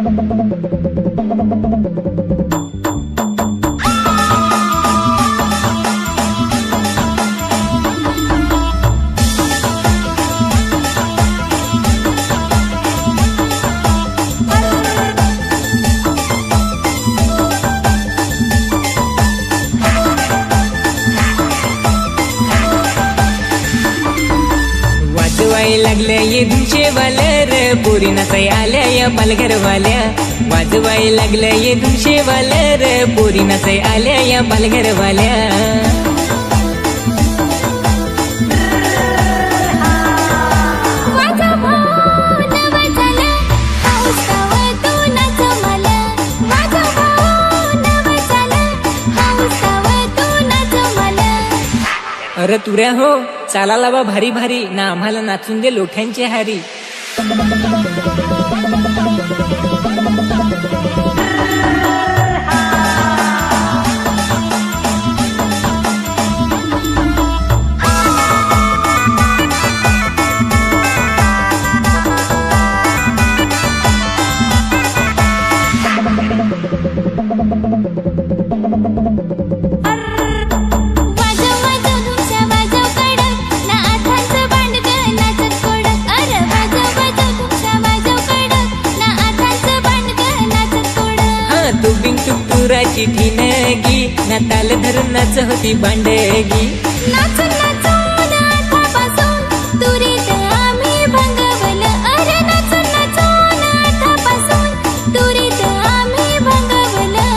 वाजवाय लागल्या ये धुमशेवाल्या रे पोरी नाचाय आल्या या पालघरवाल्या. वाजवाय लागल्या ये धुमशेवाल्या रे पोरी नाचाय आल्या या पालघरवाल्या. अरे तुऱ्या हो चाला लावा भारी भारी ना आम्हाला नाचून दे लोठ्यांचे हारी. तुराची ठिणगी ना ताल धरून नाच होती बांडगी. नाचून नाचून आतापासून तुरीत आम्ही भंगवलं. अरे नाचून नाचून आतापासून तुरीत आम्ही भंगवलं.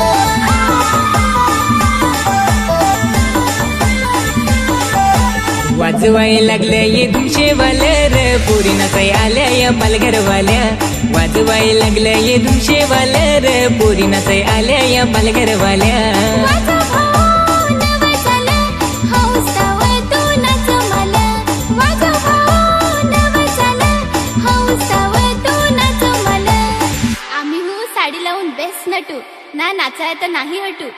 वाजवाय लागल्या ये धुमशेवाल्या रे पोरी नाचाय आल्या या पालघरवाल्या. वाजवाय लागल्या ये धुमशेवाल्या रे पोरी नाचाय आल्या या पालघरवाल्या. माझा भाऊ नवसाला हौसावं तू नाच मला. माझा भाऊ नवसाला हौसावं तू नाच मला. आम्ही हो साडी लावून बेस्ट नटू ना नाचाय तर नाही हटू.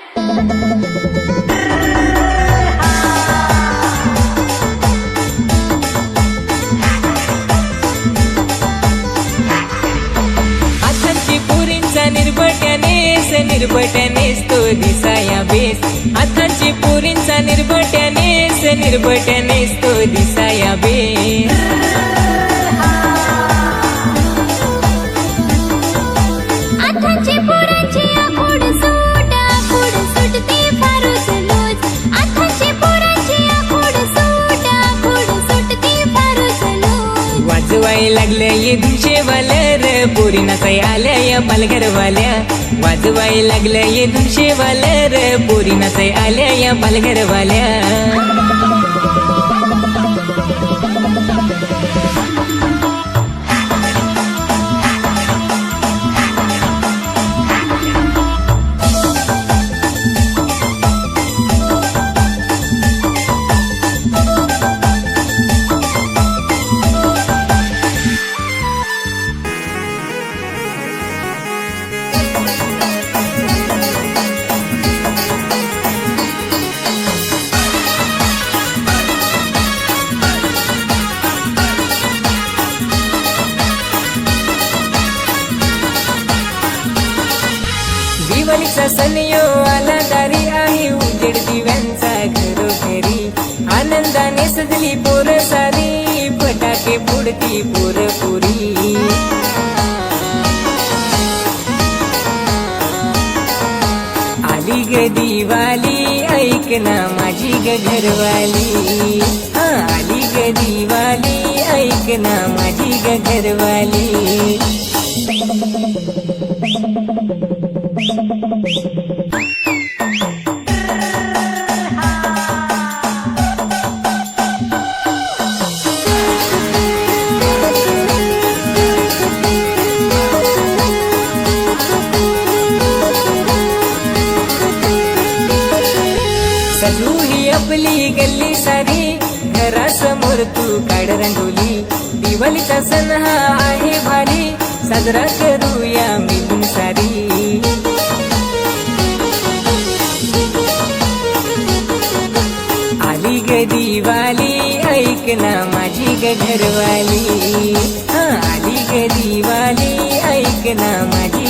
निर्भट्यानेच तो दिसाया बेस. हातांची पोरींचा निर्भट्यानेच तो दिसाया बेस. आताची पोरांची आखूड सूट ती फारूच लूज. आताची पोरांची आखूड सूट ती फारूच लूज. वाजवाय लागल्या ये धुमशेवाल्या रे पोरी नाचाय आल्या या पालघरवाल्या. वाजवाय लागल्या ये धुमशेवाल्या रे पोरी नाचाय आल्या या पालघरवाल्या. दिवाळीचा सण यो आला दारी आहे उजेड दिव्यांचा घरोघरी. आनंदाने सजली पोर सारी फटाके फोडती पोर पुरी. आली ग दिवाळी ऐक ना माझी ग घरवाली. आली ग दिवाळी ऐक ना माझी ग घरवाली. सजू ही आपली गल्ली सारी घरासमोर तू काढ रंगोली. दिवाळीचा सण हा आहे भारी साजरा करूया मिळून सारी. आली ग दिवाळी ऐक ना माझी ग घरवाली. आली ग दिवाळी ऐक ना माझी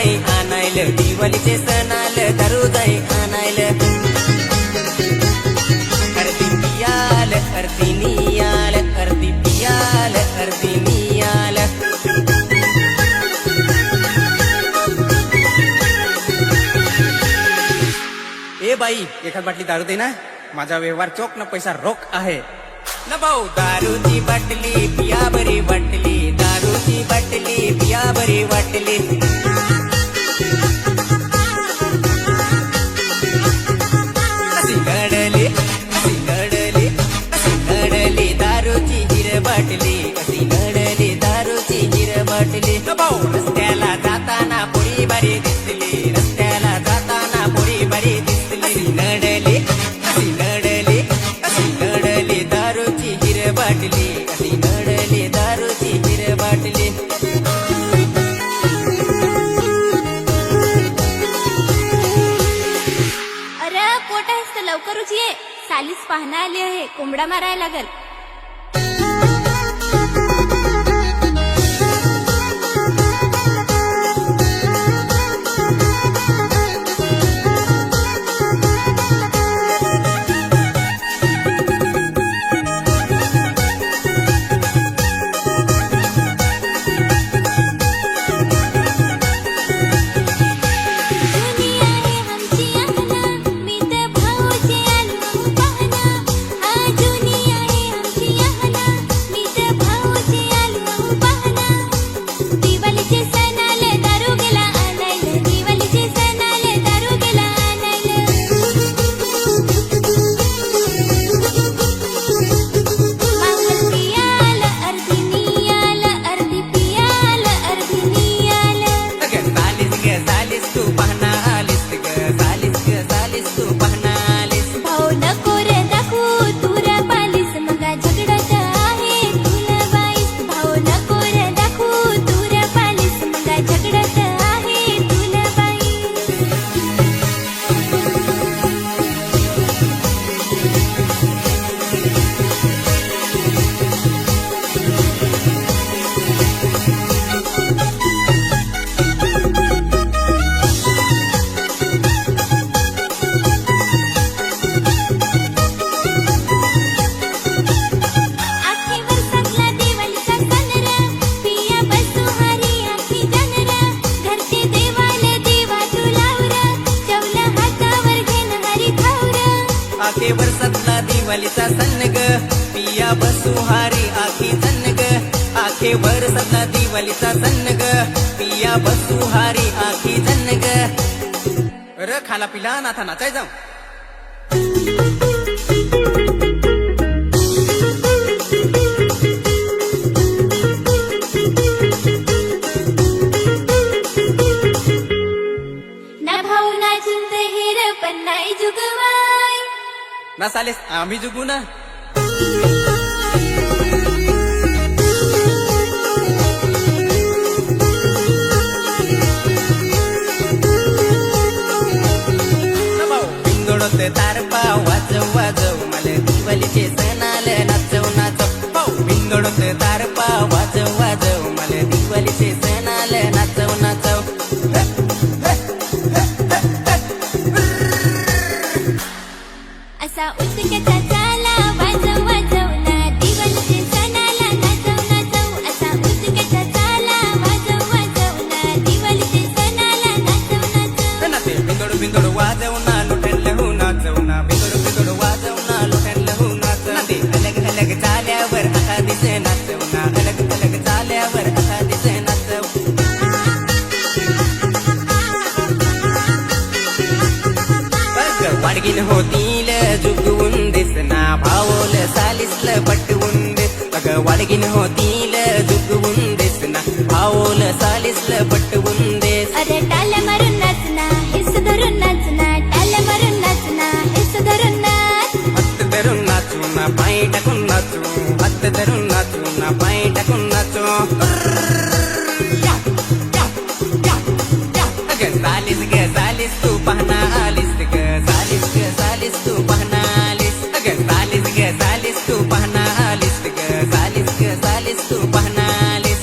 जाई आणायला दिवाळीचे सण आलं दारू जाई आणायला अर्धी पियाल अर्धी नियाल अर्धी पियाल अर्धी नियाल ए बाई एखाद बाटली दारू दे ना माझा व्यवहार चोख न पैसा रोख आहे न भाऊ दारूची बाटली पिया बरी वाटली दारूची बाटली पिया बरी वाटली अशी घडली अशी घडली अशी घडली दारूची हिर बाटली अशी घडली दारूची हिर बाटली न भाऊ रस्त्याला जाताना पुरी बारी दिसली रस्त्याला जाताना पुरी बारी दिसली अशी घडली अशी घडली अशी घडली दारूची हिर बाटली अशी घडली दारूची हिर बाटली अरे पोट आहेस तर लवकरच ये सालीस पाहणं आली आहे कोंबडा मारायला लागल दुनिया है हमची अंगना मी तर भाऊची आलू पाहना हा दुनिया है हमची अंगना मी तर भाऊची आलू पाहना दिवाळीचे सण आले दारू गेला आणायला दिवाळीचे सण आले दारू गेला आणायला मावल पियाल अर्धी नियाल अर्धी पियाल अर्धी नियाल अगं सालीस तू पाहना आलीस ग सालीस तू पाहना आलीस भाऊ नको रे दाखवू तुरा पालीस मगा झगडत आहे तुला बाईस भाऊ नको रे दाखवू तुरा पालीस मगा झगडत आहे तुला बाईस आखी वर्षातला दिवाळीचा सण र पिया बसुहारी आखी जन र घरचे देवाला देवा तुलावर चवला हातावर घेन हरी खावर आखे वर्षातला दिवाळीचा सण ग पिया बसुहारी आखी जन ग आखे वर्षातला दिवाळीचा सण ग पिया बसुहारी आखी जन ग र खाला पिला नाथा नाचाय जाऊ ना भाऊ ना चिंत हेर पण नाही जुगवाय ना सालेस आम्ही जुगू ना बिंदोडत तारपा वाजव वाजव मला दिवाळीचे सण आले नाचव नाचव भाऊ बिंदोडत तारपा वाजव वाजव मला दिवाळीचे सण आले नाचव नाचव असा उत्सुकता चाला वाजव वाजव ना दिवाळीचे सणाला नाचव नाचव असा उत्सुकता चाला वाजव वाजव ना दिवाळीचे सणाला नाचव नाचव नाचे बिंदोड बिंदोड वाजव ना लुटेल हो नाचव ना बिंदोड बिंदोड वाजव ना लुटेल हो नाचव नाचे अलग अलग चाल्यावर आता दिसे नाचव ना अलग अलग चाल्यावर आता दिसे नाचव वाडगीन होतील जुगवून दिसना भावोल सालिसल पटवून दिस अगं वाडगीन होतील जुगवून दिसना भावोल सालिसल पटवून दिस अरे टाल मारून नाचना हिस धरून नाचना टाल मारून नाचना हिस धरून नाच हात धरून नाचू ना पाय टाकून नाचू हात धरून नाचू ना पाय टाकून नाचू अगं सालिस तू पाहना आलीस ग सालिस तू पाहना आलीस अगं सालिस तू पाहना आलीस ग सालिस तू पाहना आलीस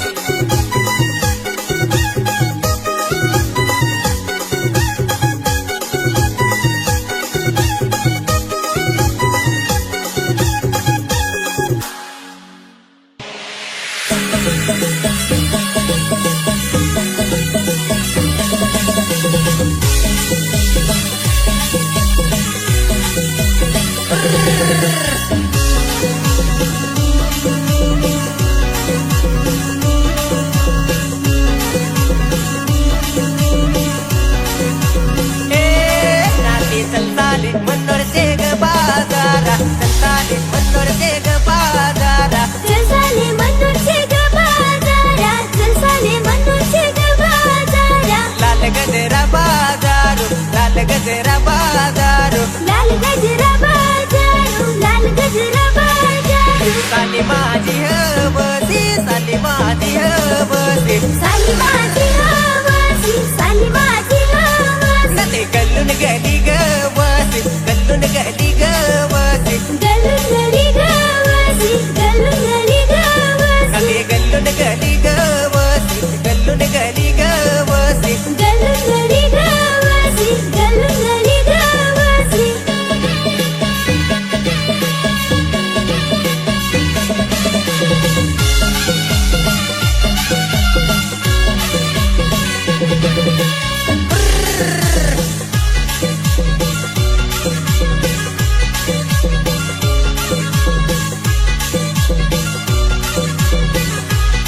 साली माझी हवसी साली माझी हवसी साली माझी हवसी साली माझी हवसी नते गल्लून गली गवसी गल्लून गली गवसी गल्लून गली गवसी गल्लून गली गवसी नते गल्लून गली गवसी गल्लून गली गवसी गल्लून गली गवसी गल्लून गली गवसी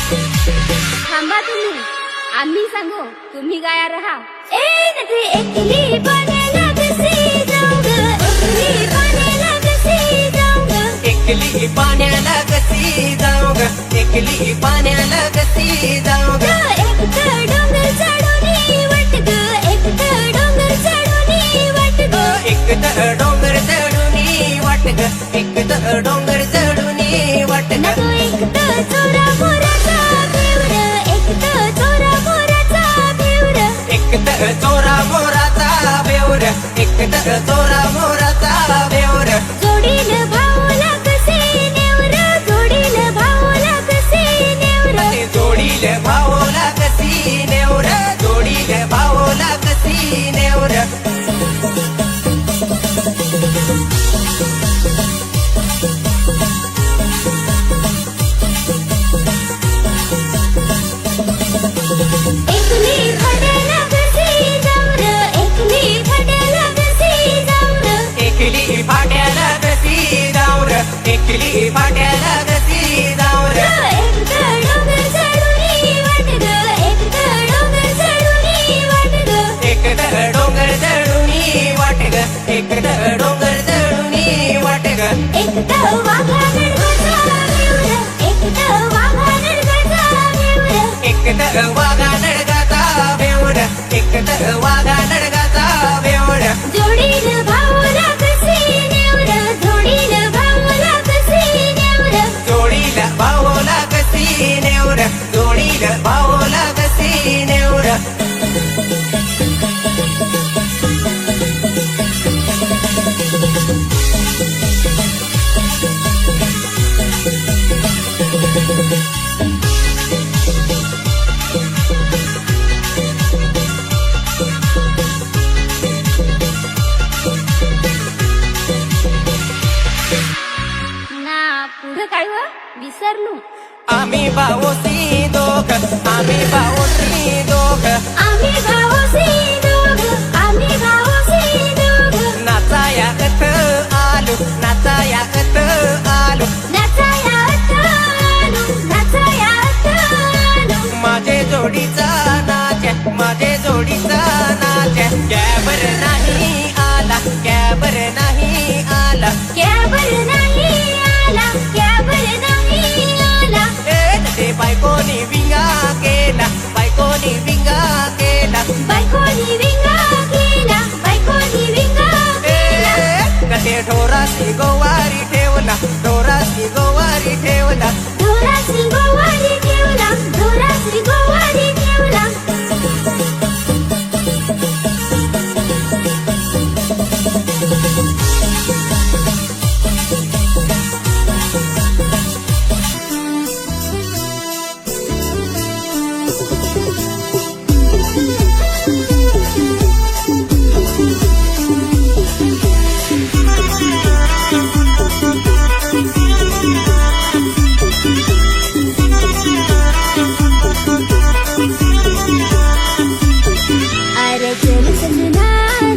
थांबा तुम्ही आम्ही सांगू तुम्ही गाया रहा ए नखरे एकली बनायला कशी जाऊ ग एकली बनायला कशी जाऊ ग एकली पाण्याला कशी जाऊ ग एकली पाण्याला कशी जाऊ ग एक तर डोंगर चढून वाट ग एक तर डोंगर चढून वाट ग एक तर डोंगर चढून वाट ग एक तर डोंगर चढून वाट ग नको एक तर चोरा मोराचा बेवर एक तर चोरा मोराचा बेवर एक तर चोरा मोराचा बेवर एक तर चोरा मोराचा बेवर जोडील भाऊला कसे नेवर जोडील भाऊला कसे नेवर जोडील भावला कशी नेवर जोडील भावला कशी नेवर एकली फड्याला कसे जाऊर एकली फड्याला कसे जाऊर एकली फाट्याला कशी जाऊर एकली फाट्याला कशी जाऊर एक तर डोंगर चढून वाट ग एक तर डोंगर चढून वाट ग एक तर डोंगर चढून वाट ग एक तर डोंगर चढून वाट ग एक तर वाघा नडगाचा बेवर एक तर वाघा नडगाचा बेवर एक तर वाघा नडगाचा बेवड एक तर वाघा नडगाचा बेवड जोडील भाऊला कसे नेवर जोडील भाऊला कसे नेवर जोडीला भावला कशी नेवर जोडीला भावला कशी नेवर ना पुढं काय व विसरलो आम्ही भाऊसी दोघ आम्ही भाऊसी दोघ आम्ही भाऊसी दोघ आम्ही भाऊसी दोघ नाचाया कथ आलो नाचाया कथ आलो नाचायात आलो नाचायात आलो माझे जोडीचा नाच माझे जोडीचा नाच कॅबर नाही आला कॅबर नाही आला कॅबर नाही आला कॅबर नाही आला ते बायकोनी विंगा केला बायकोनी विंगा केला बायकोनी विंगा केला बायकोनी विंगा केला कसे ढोरासी गोवारी ठेवला ढोरासी गोवारी ठेवला ढोराची गोवारी ठेवला ढोराची गोवारी ठेवला अरे चल सजना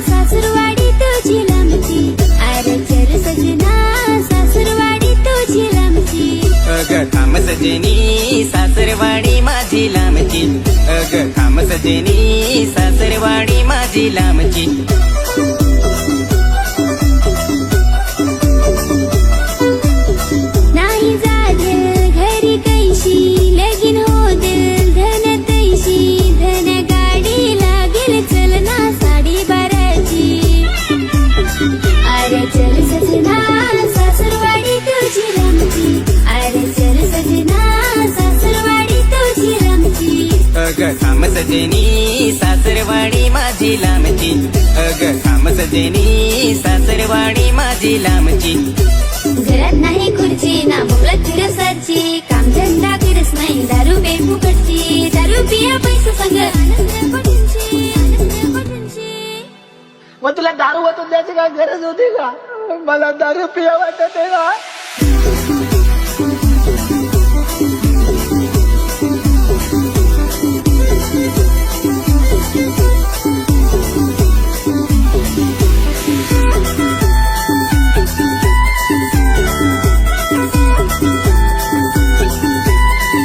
सासुरवाडी तुझी लांबची अरे चल सजना सासुरवाडी तुझी लांबची अग थांब सजनी सासरवाडी माझी लांबची अग थांब सजनी सासरवाडी माझी लांबची नाही जागेल घरी कैशी लगीन होतील धन तैशी धन गाडी लागेल चलना साडी बाराची अरे चल सजना सासुरवाडी तुझी लांबची अरे चल सजना सासरवाडी तुझी रमची अग थांब सजनी सासरवाडी माझी लांबची अग थांब सजनी सासरवाडी माझी लांबची घरात नाही खुर्ची ना बोलत फिरसाची काम धंदा करत नाही दारू पे फुकटची दारू पिया पैसा संग आनंद पटूनची आनंद पटूनची मग तुला दारू वाटून द्यायची काय गरज होती का? मला दारू पिया वाटत आहे का?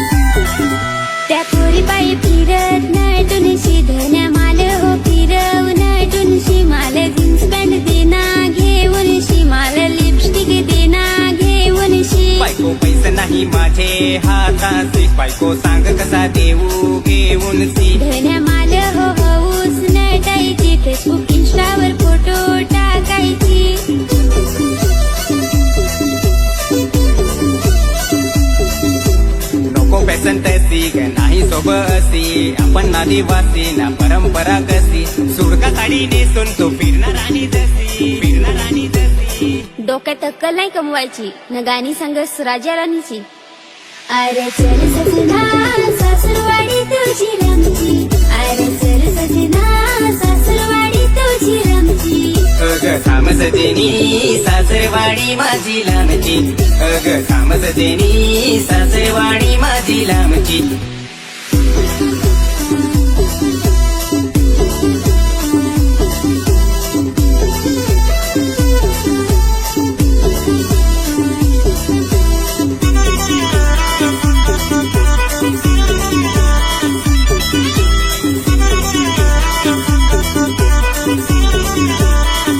त्या पोरी पायी फिरत नटूनशी धन्या माल हो फिरवून नटूनशी माल जीन्स पॅन्ट देना घेऊन शी माल लिपस्टिक देना घेऊन शी बायको पैसे नाही माझे हाताचे बायको सांग कसा देऊ घेऊन सी धन्या माल हो हौस नटायची फेसबुक इंस्टावर फोटो टाकायची नको फॅशन तशी ग नाही सोबसी आपण आदिवासी ना परंपरा कशी सुडका साडी नेसून तो फिरणार आणि जशी डोक्यात अक्कल नाही कमवायची न गाणी सांगस राजा राणीची अरे चल सजना सासरवाडी तुझी रमची अरे चल सजना सासरवाडी तुझी रमची अग थांब सजनी सासरवाडी माझी लांबची अग थांब सजनी सासरवाडी माझी लांबची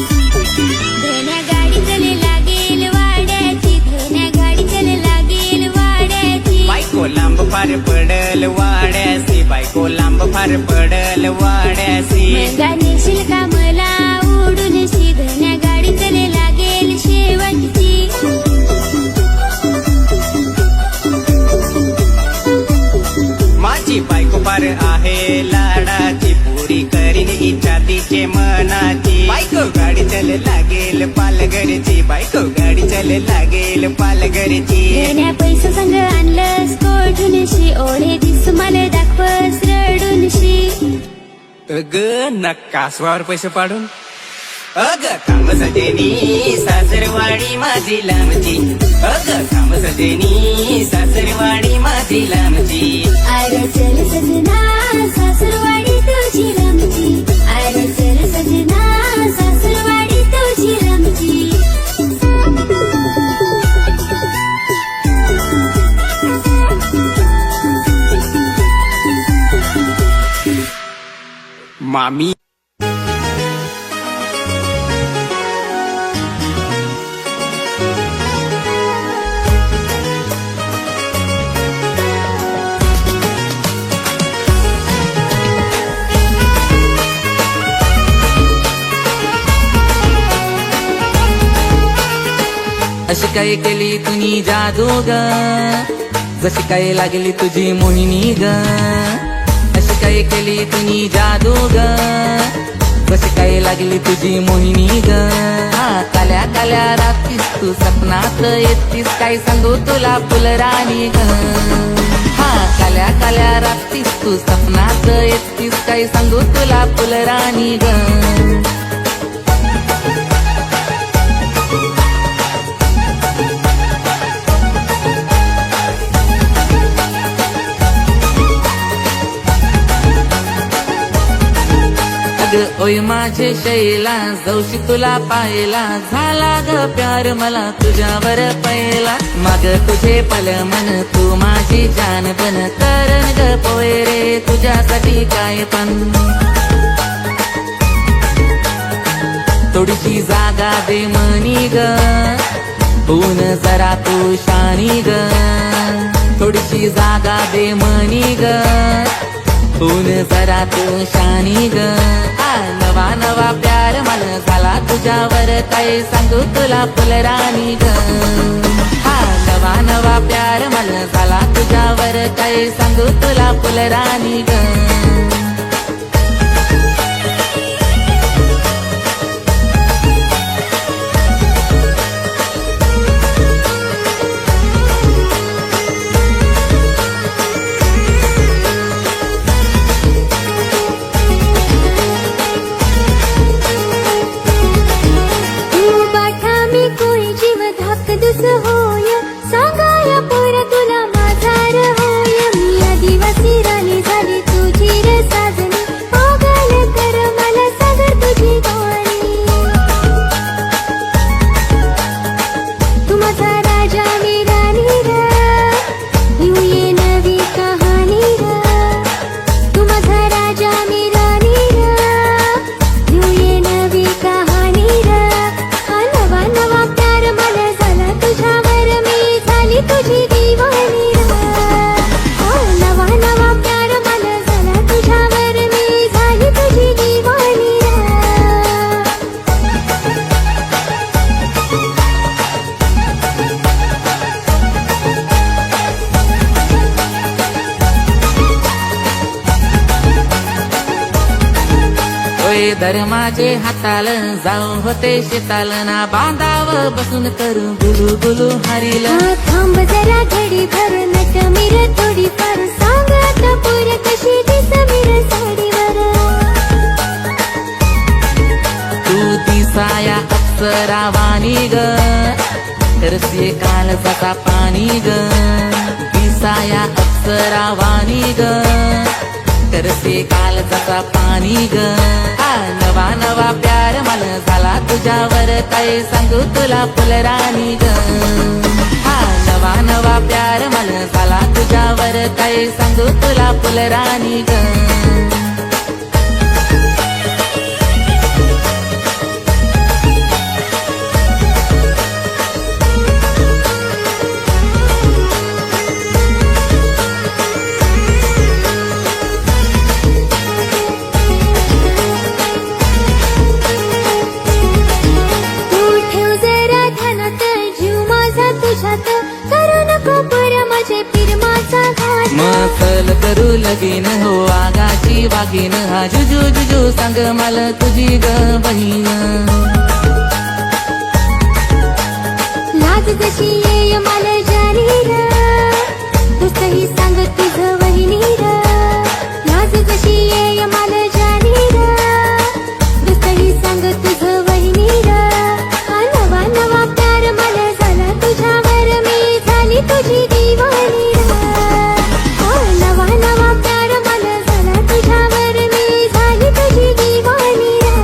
धन्या गाडी चले लागेल वाड्याची धन्या गाडी चले लागेल वाड्याची बायको लांब फार पडल वाड्यासी बायको लांब फार पडल वाड्यासी मंगा नेशील का मला उडून शी धन्या गाडी चले लागेल शेवटची माझी बायको फार आहे लाडाची पुरी करीन इच्छा तिचे मनाची बायको गाडी चल लागेल पालघरची बायको गाडी चल लागेल पालघरची धन्या पैसा संग आणलंस कोठून शी ओढे दिस मला दाखवस रडून शी अग नक्का स्वावर पैसे पाडून अग थांब सजनी सासरवाडी माझी लांबची अग थांब सजनी सासरवाडी माझी लांबची अरे चल सजना सासरवाडी तुझी रमची अरे चल सजना सासरवाडी तुझी रमची मामी अशी काय केली तुनी जादू ग जशी काय लागली तुझी मोहिनी ग अशी काय केली तुनी जादू ग जशी काय लागली तुझी मोहिनी ग हा काल्या काल्या रात्रीस तू सपनात येतीस काय सांगू तुला फुलराणी ग हा काल्या काल्या रात्रीस तू सपनात येतीस काय सांगू तुला फुलराणी ग अग ओय माझे शैला जवशी तुला पाहिला झाला ग प्यार मला तुझ्यावर पहिला माग तुझे पल मन तू माझी जान बन करण ग पोय रे तुझ्यासाठी काय पण थोडीशी जागा दे मनी ग होऊन जरा तू शानी ग थोडीशी जागा दे मनी ग होऊन जरा तू शानी ग नवा नवा प्यार मला झाला तुझ्यावर काय सांगू तुला फुलराणी ग हा नवा नवा प्यार काय सांगू तुला फुलराणी ग. तू बाठा मी कोळी जीव धाक दुस होय सांगाया पोर तुला माझा होय. मी आदिवासी राणी झाली तुझी रे साजनी पागल कर मला सागर तुझी गाणी. तू माझा राजा मी राणी र येऊ ये नवी कहाणी र. तू माझा राजा मी राणी र येऊ ये नवी कहाणी र. हा नवा नवा प्यार मला झाला तुझ्यावर मी झाली तुझी दिवाणी र. हा नवा नवा प्यार मला झाला तुझ्यावर मी झाली तुझी दिवाणी र. ओय धर्माचे हाताल जाऊ होते शेताल ना बांधाव बसून करू गुलू गुलू हरिल. हा थांब जरा घडी भर नट मिर थोडी फार सांग आता पोर कशी दिस मिर साडीवर. तू दिसाया अप्सरावाणी ग तरसे काल जसा पाणी ग. दिसाया अप्सरावाणी ग तरसे काल जसा पाणी ग. हा नवा नवा प्यार मला झाला तुझ्यावर काय सांगू तुला फुलराणी ग. हा नवा नवा प्यार मला झाला तुझ्यावर काय सांगू तुला फुलराणी ग. तू ठेव जरा ध्यानात जीव माझा तुझ्यात करू नको पर माझे फिरमाचा घात. मसल करू लगीन हो आगाची वागीन हा जुजू जुजू सांग मला तुझी ग बहीण. लाज जशी येय मला जानी र दुसही सांग तुझ वहिनी र. लाज जशी येय मला जानी र दुसही सांग तुझ वहिनी र. हा नवा नवा प्यार मला झाला तुझ्यावर मी झाली तुझी दिवाणी र. हा नवा नवा प्यार मला झाला तुझ्यावर मी झाली तुझी दिवाणी र.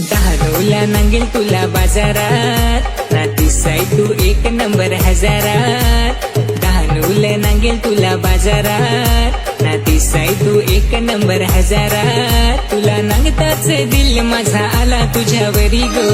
दहानूला नांगेल तुला बाजारात ना दिसाय तू एक नंबर हजारात. दहानूला नांगेल तुला बाजारात ना दिसाय तू एक नंबर हजारात. तुला नांगताच दिल माझा आला तुझ्यावरी गो.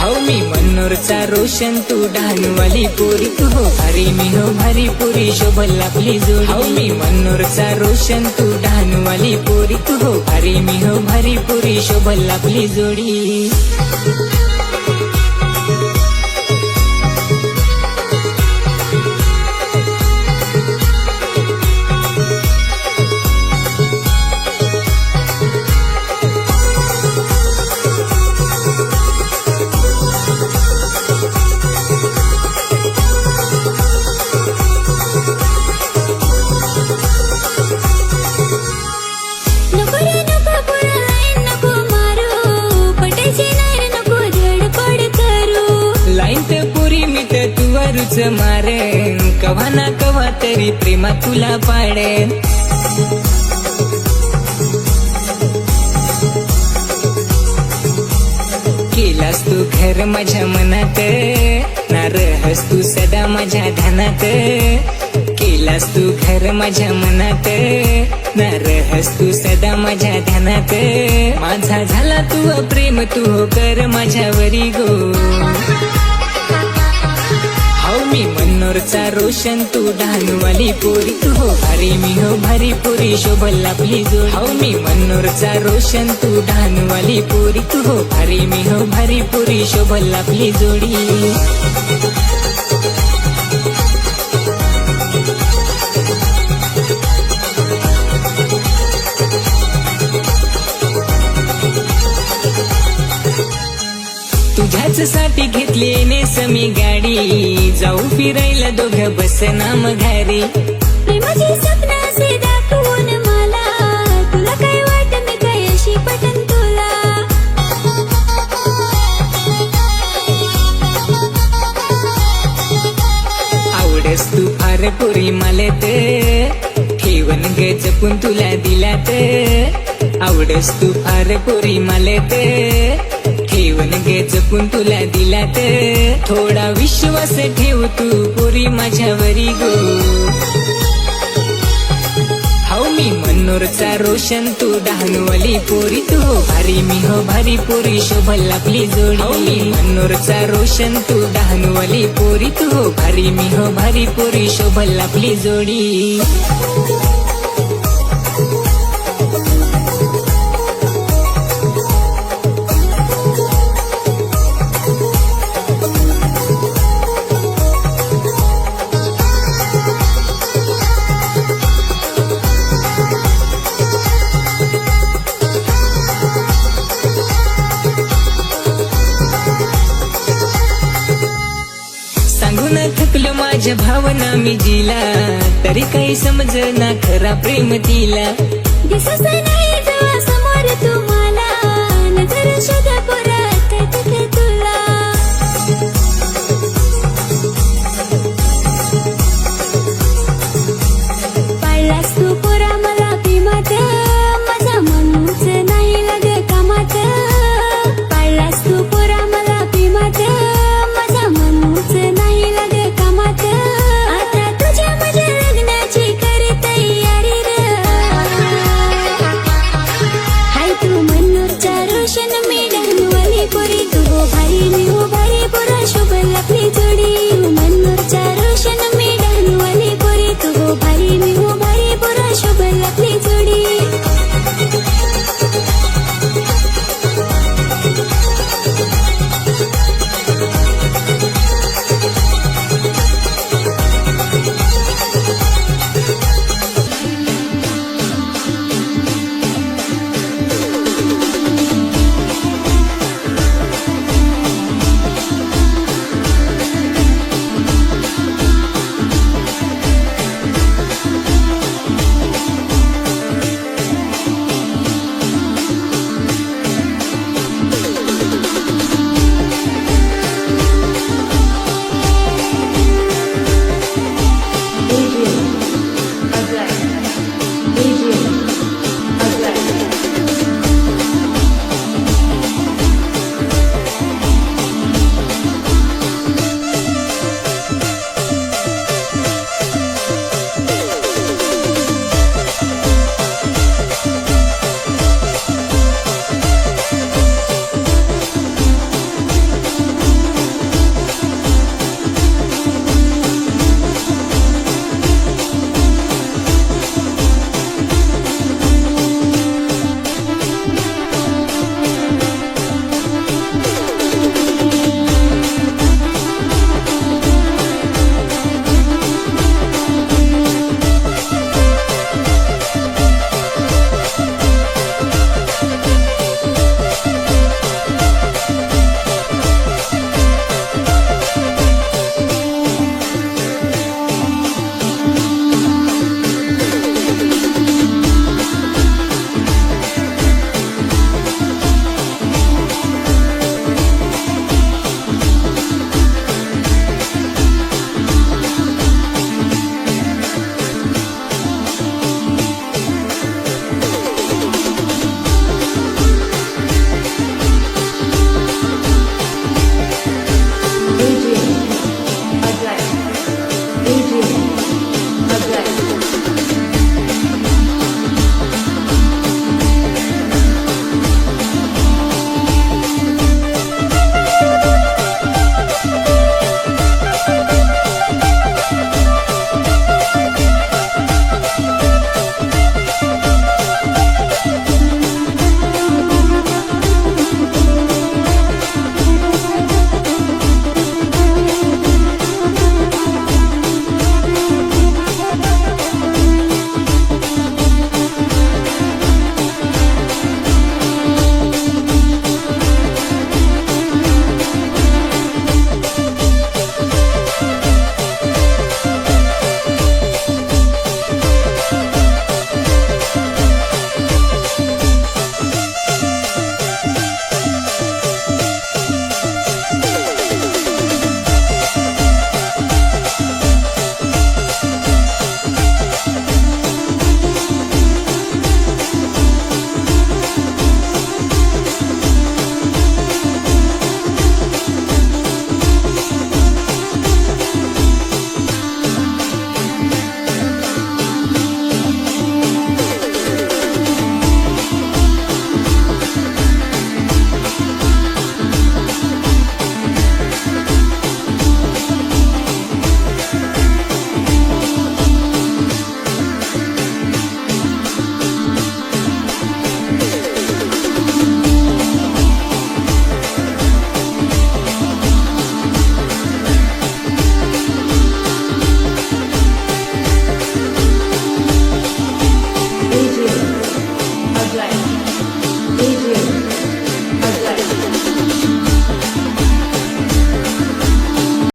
हो मी मनोरचा रोशन तू डहाणूवाली पोरी तू हो भारी मी हो भारी पोरी शोभल आपली जोडी. हो मी मनोरचा रोशन तू डहाणूवाली पोरी तू हो भारी मी हो भारी पोरी शोभल आपली जोडी. नको रे नको पुराय नको मारू पटायचे नाही रे नको धडपड करू. लाईन तर पुरी मी तर तुवरूच मारेन कव्हा ना कव्हा तरी प्रेमा तुला पाडेन. केलास तू घर माझ्या मनात ना रहस तू सदा माझ्या ध्यानात. केला केलास तू घर माझ्या मनात, ना रहस तू सदा माझ्या ध्यानात. माझा झाला तू प्रेम तू हो कर माझ्यावरी गो. हो मी मनोरचा रोशन तू डहाणूवाली पोरी तू हो भारी मी हो भारी पोरी शोभल आपली जोड. हो मी मनोरचा रोशन तू डहाणूवाली पोरी तू हो भारी मी हो भारी पोरी शोभल आपली जोडी. तुझ्याच साठी घेतली नेस मी गाडी, जाऊ फिरायला दोघं बस नाम घरी. प्रेमाची स्वप्न असे दाखवून मला, तुला काय वाट मी काय अशी पटन तुला. आवडस तू फार पोरी मलात, ठेवण ग जपून तुला दिलात. आवडस तू फार पोरी मलात, ठेवण गे जपून तुला दिलात. थोडा विश्वास ठेव तू पोरी माझ्यावरी गो. हो मी मनोरचा रोशन तू डहाणूवाली पोरी तू हो भारी मी हो भारी पोरी शोभल आपली जोडी. हो मी मनोरचा रोशन तू डहाणूवाली पोरी तू हो भारी मी हो भारी पोरी शोभल आपली जोडी. सांगून थकलो माझ्या भावना मी जिला, तरी काही समजना खरा प्रेम तिला. दिसत नाही जेव्हा समोर तुम्हाला, नजर शोधा